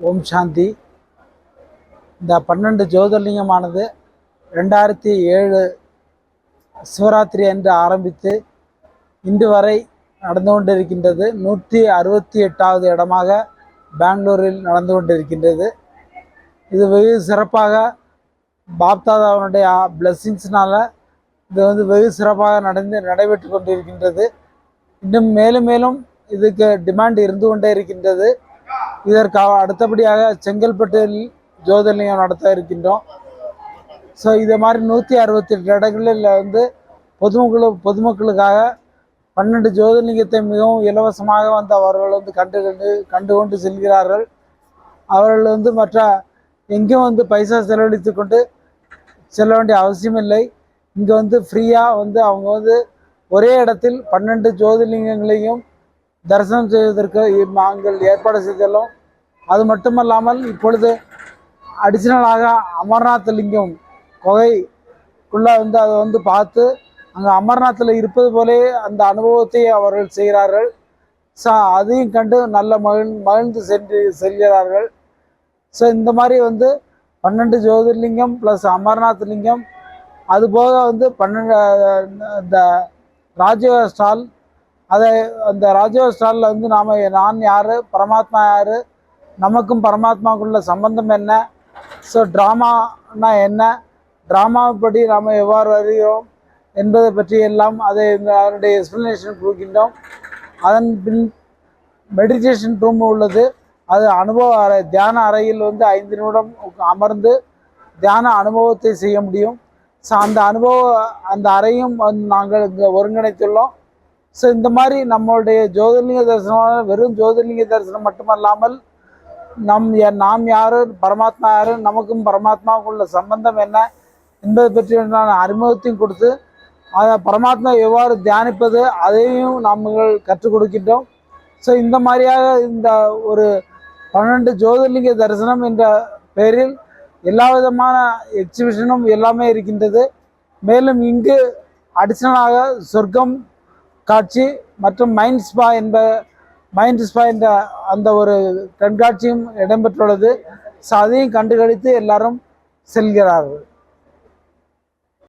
ஓம் சாந்தி. இந்த 12 ஜோதிர்லிங்கமானது 2007 சிவராத்திரி அன்று ஆரம்பித்து இன்று வரை நடந்து கொண்டிருக்கின்றது. 168வது இடமாக பெங்களூரில் நடந்து கொண்டிருக்கின்றது. இது வெகு சிறப்பாக பாப்தாதாவுடைய பிளெஸ்ஸிங்ஸ்னால இது வெகு சிறப்பாக நடைபெற்று கொண்டிருக்கின்றது. இன்னும் மேலும் மேலும் இதுக்கு டிமாண்ட் இருந்து கொண்டே இருக்கின்றது. இதற்கு அடுத்தபடியாக செங்கல்பட்டில் ஜோதிர்லிங்கம் நடத்த இருக்கின்றோம். ஸோ இது மாதிரி 168 இடங்களில் பொதுமக்களுக்காக 12 ஜோதிர்லிங்கத்தை மிகவும் இலவசமாக அவர்கள் கண்டு செல்கிறார்கள். அவர்கள் மற்ற எங்கேயும் பைசா செலவழித்து கொண்டு செல்ல வேண்டிய அவசியம் இல்லை. இங்கே ஃப்ரீயாக அவங்க ஒரே இடத்தில் 12 ஜோதிர்லிங்கங்களையும் தரிசனம் செய்வதற்கு நாங்கள் ஏற்பாடு செய்துள்ளோம். அது மட்டுமல்லாமல் இப்பொழுது அடிஷனலாக அமர்நாத் லிங்கம் குகைக்குள்ளே அதை பார்த்து அங்கே அமர்நாத்தில் இருப்பது போலே அந்த அனுபவத்தை அவர்கள் செய்கிறார்கள். ஸோ அதையும் கண்டு நல்ல மகிழ்ந்து செல்கிறார்கள். ஸோ இந்த மாதிரி 12 ஜோதிர்லிங்கம் ப்ளஸ் அமர்நாத் லிங்கம், அதுபோக 12 இந்த ராஜயோக ஸ்டால். அந்த ராஜயோக ஸ்டாலில் நான் யார், பரமாத்மா யார், நமக்கும் பரமாத்மாவுக்குள்ள சம்பந்தம் என்ன, ஸோ ட்ராமானா என்ன, ட்ராமாப்படி நாம் எவ்வாறு அறிகிறோம் என்பதை பற்றி எல்லாம் அதனுடைய எக்ஸ்பிளனேஷன் கொடுக்கின்றோம். அதன் பின் மெடிடேஷன் ரூம் உள்ளது. அது அனுபவ அறை, தியான அறையில் 5 நிமிடம் அமர்ந்து தியான அனுபவத்தை செய்ய முடியும். ஸோ அந்த அறையும் நாங்கள் இங்கே ஒருங்கிணைத்துள்ளோம். ஸோ இந்த மாதிரி நம்மளுடைய ஜோதிர்லிங்க தரிசனம் வெறும் ஜோதிர்லிங்க தரிசனம் மட்டுமல்லாமல் நாம் யார், பரமாத்மா யார், நமக்கும் பரமாத்மாவுக்குள்ள சம்பந்தம் என்ன என்பதை பற்றி அறிமுகத்தையும் கொடுத்து அதை பரமாத்மா எவ்வாறு தியானிப்பது அதையும் நாங்கள் கற்றுக் கொடுக்கின்றோம். ஸோ இந்த மாதிரியாக இந்த ஒரு 12 ஜோதிர்லிங்க தரிசனம் என்ற பெயரில் எல்லா விதமான எக்ஸிபிஷனும் எல்லாமே இருக்கின்றது. மேலும் இங்கு அடிஷனலாக சொர்க்கம் காட்சி மற்றும் மைண்ட் ஸ்பா என்ற அந்த ஒரு கண்காட்சியும் இடம்பெற்றுள்ளது. ஸோ அதையும் கண்டுகளித்து எல்லாரும் செல்கிறார்கள்.